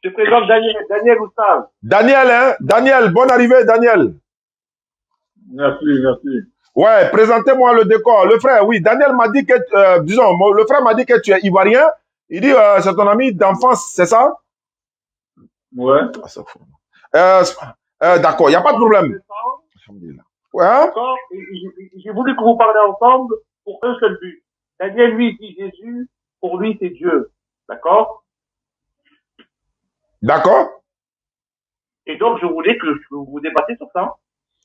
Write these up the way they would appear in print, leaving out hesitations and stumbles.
Je te présente Daniel Gustave. Daniel, hein? Daniel, bonne arrivée, Daniel. Merci, merci. Ouais, présentez-moi le décor. Le frère, oui, Daniel m'a dit que, le frère m'a dit que tu es ivoirien. Il dit, c'est ton ami d'enfance, c'est ça? Ouais. D'accord, il n'y a pas de problème. Ouais. D'accord. J'ai voulu que vous parliez ensemble pour un seul but. Daniel, lui, dit Jésus, pour lui, c'est Dieu. D'accord? D'accord. Et donc, je voulais que vous débattiez sur ça.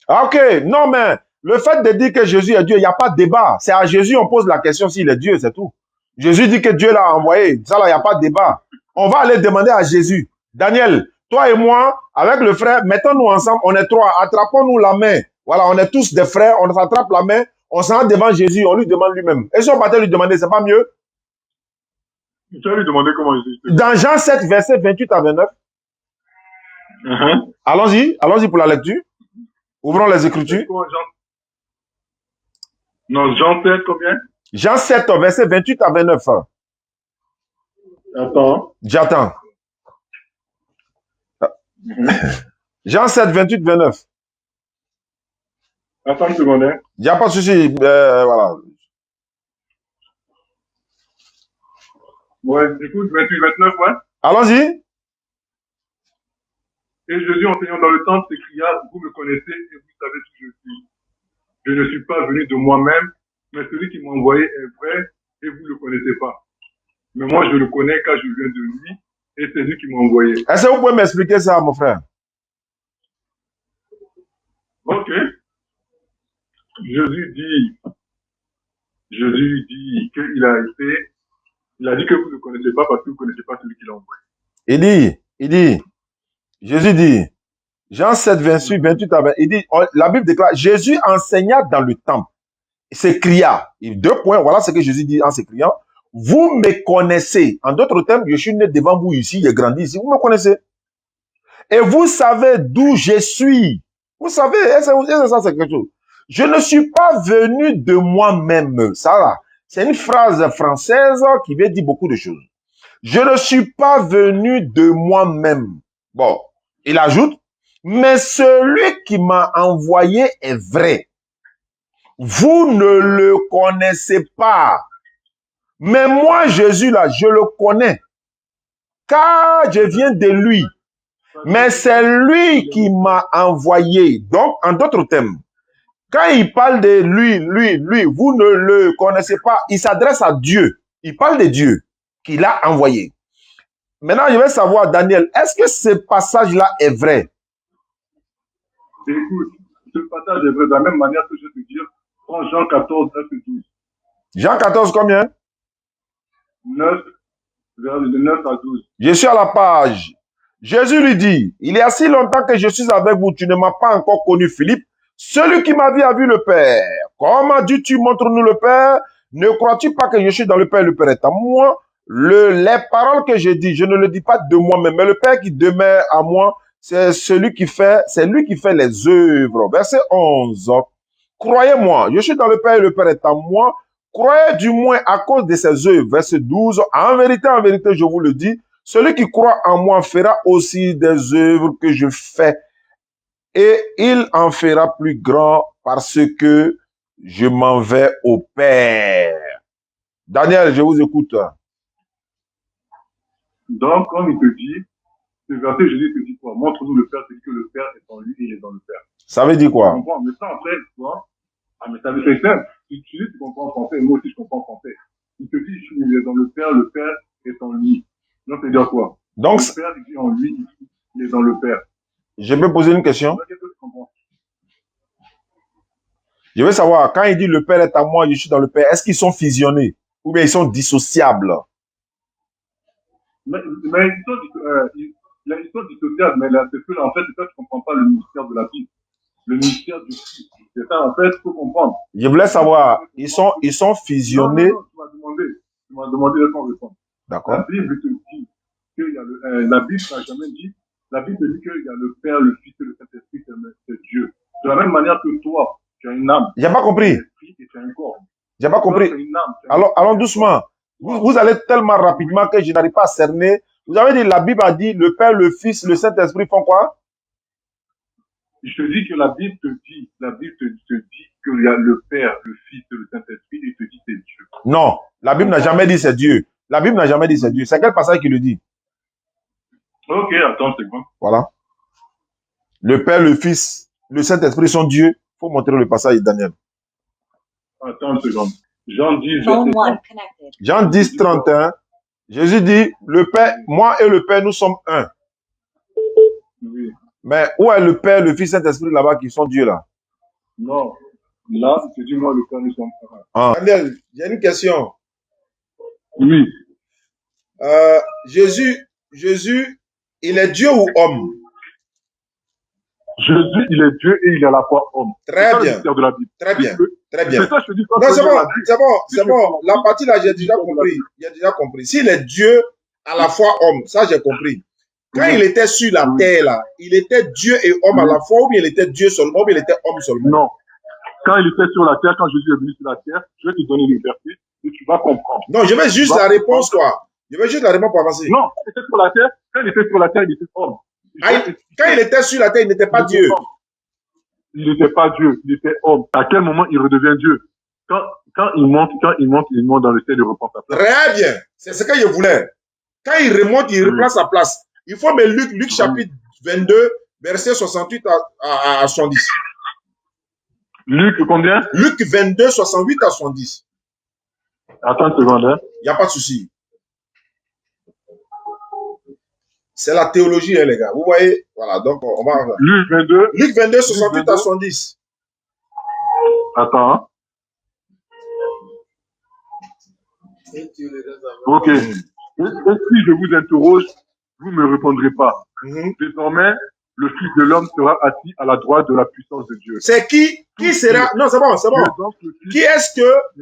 Ah, ok, non, mais le fait de dire que Jésus est Dieu, il n'y a pas de débat. C'est à Jésus, on pose la question s'il est Dieu, c'est tout. Jésus dit que Dieu l'a envoyé. Ça, là, il n'y a pas de débat. On va aller demander à Jésus. Daniel, toi et moi, avec le frère, mettons-nous ensemble, on est trois, attrapons-nous la main. Voilà, on est tous des frères, on s'attrape la main, on s'en va devant Jésus, on lui demande lui-même. Et si on partait lui demander, c'est pas mieux? Tu vas lui demander comment Jésus. Dans Jean 7, verset 28 à 29. Allons-y pour la lecture. Ouvrons les Écritures. Non, Jean 7, combien? Jean 7, verset 28 à 29. Attends. J'attends. Jean 7, 28, 29. Attends une seconde. Il n'y a pas de souci. Voilà. Ouais, écoute, 28, 29, ouais. Allons-y. Et Jésus, enseignant dans le temple, s'écria, vous me connaissez et vous savez qui je suis. Je ne suis pas venu de moi-même, mais celui qui m'a envoyé est vrai et vous ne le connaissez pas. Mais moi, je le connais car je viens de lui et c'est lui qui m'a envoyé. Est-ce que vous pouvez m'expliquer ça, mon frère? Ok. Jésus dit qu'il a été, il a dit que vous ne connaissez pas parce que vous ne connaissez pas celui qui l'a envoyé. Jésus dit, Jean 7, 28 à 20, il dit, la Bible déclare, Jésus enseigna dans le temple, s'écria, deux points, voilà ce que Jésus dit en s'écriant, vous me connaissez. En d'autres termes, je suis né devant vous ici, j'ai grandi ici, vous me connaissez. Et vous savez d'où je suis. Vous savez, ça c'est quelque chose. Je ne suis pas venu de moi-même. Ça là, c'est une phrase française qui veut dire beaucoup de choses. Je ne suis pas venu de moi-même. Bon, il ajoute, mais celui qui m'a envoyé est vrai. Vous ne le connaissez pas. Mais moi, Jésus, là, je le connais. Car je viens de lui. Mais c'est lui qui m'a envoyé. Donc, en d'autres termes, quand il parle de lui, vous ne le connaissez pas. Il s'adresse à Dieu. Il parle de Dieu qui l'a envoyé. Maintenant, je vais savoir, Daniel, est-ce que ce passage-là est vrai? Écoute, ce passage est vrai de la même manière que je te dis, prends Jean 14, 9 et 12. Jean 14, combien? 9, de 9 à 12. Je suis à la page. Jésus lui dit, il y a si longtemps que je suis avec vous, tu ne m'as pas encore connu, Philippe. Celui qui m'a vu a vu le Père. Comment dis-tu, montre-nous le Père? Ne crois-tu pas que je suis dans le Père est à moi? Les paroles que je dis, je ne le dis pas de moi-même, mais le Père qui demeure à moi, c'est lui qui fait les œuvres. Verset 11. Croyez-moi, je suis dans le Père est à moi. Croyez du moins à cause de ses œuvres. Verset 12. En vérité, je vous le dis, celui qui croit en moi fera aussi des œuvres que je fais. Et il en fera plus grand parce que je m'en vais au Père. Daniel, je vous écoute. Donc, comme il te dit, ce verset, Jésus te dit quoi? Montre-nous le Père, c'est que le Père est en lui et il est dans le Père. Ça veut dire quoi? Tu comprends? Mais ça, après, tu vois, mais ça veut dire simple. Si tu dis, tu comprends en français, moi aussi, je comprends en français. Il te dit, il est dans le Père est en lui. Donc, c'est dire quoi? Donc, le Père, il est en lui, il est dans le Père. Je peux poser une question? Je veux savoir, quand il dit le Père est à moi, je suis dans le Père, est-ce qu'ils sont fusionnés? Ou bien ils sont dissociables? Mais ils sont dissociables, mais là, c'est que, en fait, c'est ça, tu ne comprends pas le mystère de la Bible. Le mystère du Christ. C'est ça, en fait, il faut comprendre. Je voulais savoir, ils sont fusionnés. Non, tu m'as demandé de répondre. D'accord. La Bible te dit qu'il y a la Bible n'a jamais dit, la Bible te dit qu'il y a le Père, le Fils et le Saint-Esprit, c'est Dieu. De la même manière que toi, tu as une âme. J'ai pas compris. Et tu as un corps. J'ai pas compris. Alors, allons doucement. Vous allez tellement rapidement que je n'arrive pas à cerner Vous avez dit, la Bible a dit, le Père, le Fils, le Saint-Esprit font quoi? Je te dis que la Bible te dit qu'il y a le Père, le Fils et le Saint-Esprit et te dit c'est Dieu. Non, la Bible n'a jamais dit c'est Dieu. La Bible n'a jamais dit c'est Dieu. C'est quel passage qui le dit? Ok, attends, c'est bon. Voilà. Le Père, le Fils, le Saint-Esprit sont Dieu. Il faut montrer le passage, Daniel. Attends une seconde. Jean 10, Phone verset 1 30. connected. Jean 10, 31. Jésus dit, le Père, moi et le Père, nous sommes un. Oui. Mais où est le Père, le Fils, le Saint-Esprit là-bas qui sont Dieu là? Non. Là, je te dis, moi, le Père, nous sommes un. Ah. Daniel, j'ai une question. Oui. Jésus, il est Dieu ou homme? Jésus, il est Dieu et il est à la fois homme. Très C'est ça, le bien. mystère de la Bible. Très bien. Très bien. C'est ça, je te dis. Quand Non, tu c'est regardes bon, la Bible, c'est bon, si c'est tu bon. prends La partie là, j'ai le déjà mystère de la compris. Bible. J'ai déjà compris. S'il est Dieu à la fois homme, ça j'ai compris. Quand Oui. il était sur la Oui. terre là, il était Dieu et homme à Oui. la fois, ou bien il était Dieu seulement, ou bien il était homme seulement? Non. Quand il était sur la terre, quand Jésus est venu sur la terre, je vais te donner le verset et tu vas comprendre. Non, je veux Tu juste vas la réponse, comprendre. quoi. Je veux juste la réponse pour avancer. Non, il était sur la terre. Quand il était sur la terre, il était homme. Je Ah, vais t'expliquer. quand il était sur la terre, il n'était pas Il était Dieu. homme. Il n'était pas Dieu, il était homme. À quel moment il redevient Dieu? Quand il monte dans le ciel, il reprend sa place. Très bien. C'est ce que je voulais. Quand il remonte, il Oui. reprend sa place. Il faut mettre Luc Oui. chapitre 22, verset 68 à 70. Luc, combien? Luc 22, 68 à 70. Attends une seconde, hein. Il n'y a pas de souci. C'est la théologie, hein, les gars. Vous voyez? Voilà, donc on va... Luc 22. Luc 22, 68 22. à 70. Attends, hein. Ok. Et si je vous interroge, vous ne me répondrez pas. Désormais, le Fils de l'homme sera assis à la droite de la puissance de Dieu. C'est qui sera... Non, c'est bon, c'est bon. Donc, le Fils-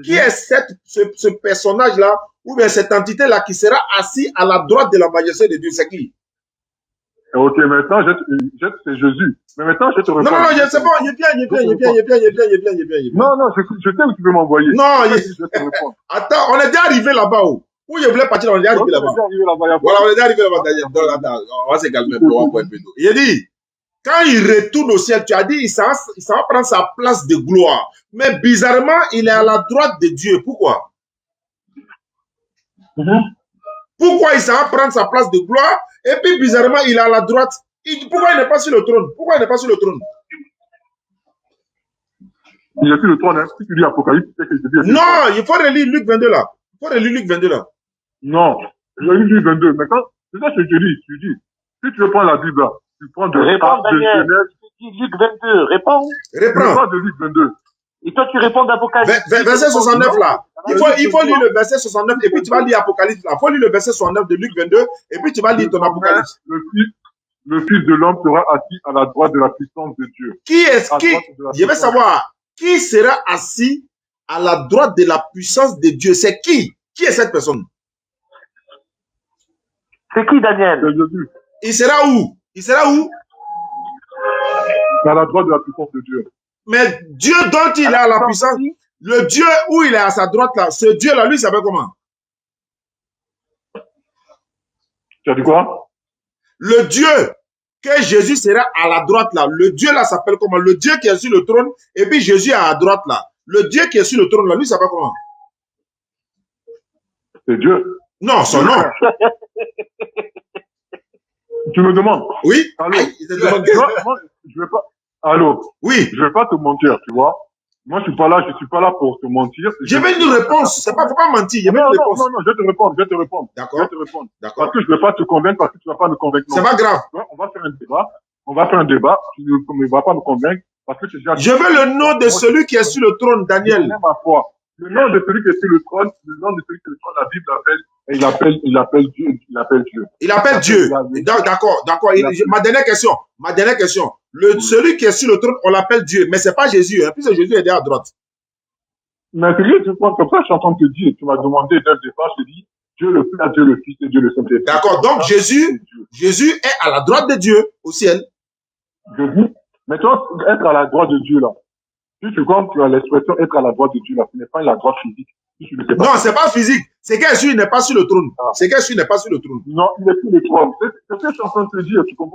Qui est ce personnage-là, ou bien cette entité-là qui sera assis à la droite de la majesté de Dieu? C'est qui? Ok, maintenant, c'est Jésus. Mais maintenant, je te réponds. Non, c'est bon, il est bien. Non, je sais où tu veux m'envoyer. Non, Je te réponds. Attends, on est déjà arrivé là-bas. Où je voulais partir, on est déjà arrivé là-bas. Voilà, on est déjà arrivé là-bas. Attends, on va se calmer pour un peu. Il a dit, quand il retourne au ciel, tu as dit, il s'en va prendre sa place de gloire. Mais bizarrement, il est à la droite de Dieu. Pourquoi? Pourquoi il s'en va prendre sa place de gloire? Et puis bizarrement, il est à la droite. Pourquoi il n'est pas sur le trône? Il est sur le trône, hein. Si tu lis Apocalypse, c'est que je dis. Non, il faut relire Luc 22 là. Non, je lis Luc 22. Mais quand, c'est ça que je te dis, tu dis. Si tu veux prendre la Bible là, tu prends de Réponds, Daniel. Genèse. Tu dis Luc 22, réponds. Reprends. Pas de Luc 22. Et toi, tu réponds d'Apocalypse. Verset 69 là. Il faut lire le verset 69 et puis tu vas lire Apocalypse là. Il faut lire le verset 69 de Luc 22 et puis tu vas lire ton Apocalypse. Le Fils de l'homme sera assis à la droite de la puissance de Dieu. Je veux savoir, qui sera assis à la droite de la puissance de Dieu? C'est qui? Qui est cette personne? C'est qui, Daniel? C'est Jésus. Il sera où? À la droite de la puissance de Dieu. Mais Dieu dont il est à la puissance, le Dieu où il est à sa droite là, ce Dieu là, lui, il s'appelle comment? Tu as dit quoi? Le Dieu que Jésus sera à la droite là, le Dieu là s'appelle comment? Le Dieu qui est sur le trône et puis Jésus est à droite là. Le Dieu qui est sur le trône là, lui, s'appelle comment? C'est Dieu. Non, son nom. Tu me demandes? Oui. Allô? Il te demande. Moi, je vais pas. Allô? Oui. Je vais pas te mentir, tu vois. Moi, je suis pas là pour te mentir. Je veux une réponse. Faut pas mentir. Je veux une réponse. Non, je vais te répondre. D'accord. Je vais te répondre. D'accord. Parce que je ne vais pas te convaincre, parce que tu ne vas pas me convaincre. C'est pas grave. On va faire un débat. Tu ne vas pas me convaincre, parce que tu déjà. Je veux le nom de celui qui est sur le trône, Daniel. Ma foi. Le nom de celui qui est sur le trône, la Bible appelle, il appelle Dieu. Il appelle Dieu. D'accord. Ma dernière question. Celui qui est sur le trône, on l'appelle Dieu. Mais c'est pas Jésus, hein, puisque Jésus est derrière à droite. Mais c'est lui, tu prends comme ça, je suis en train de te dire. Tu m'as demandé dès le départ, je te dis, Dieu le Père, Dieu le Fils et Dieu le Saint-Esprit. D'accord. Donc Jésus est à la droite de Dieu, au ciel. Je dis, mais toi, être à la droite de Dieu, là, si tu comptes l'expression être à la droite de Dieu, là, ce n'est pas la droite physique. Si tu ne sais pas. Non, c'est pas physique. C'est qu'Yeshua n'est pas sur le trône. Ah. C'est qu'Yeshua n'est pas sur le trône. Non, il est sur les trônes. C'est ce que je suis en train de te dire, tu comprends?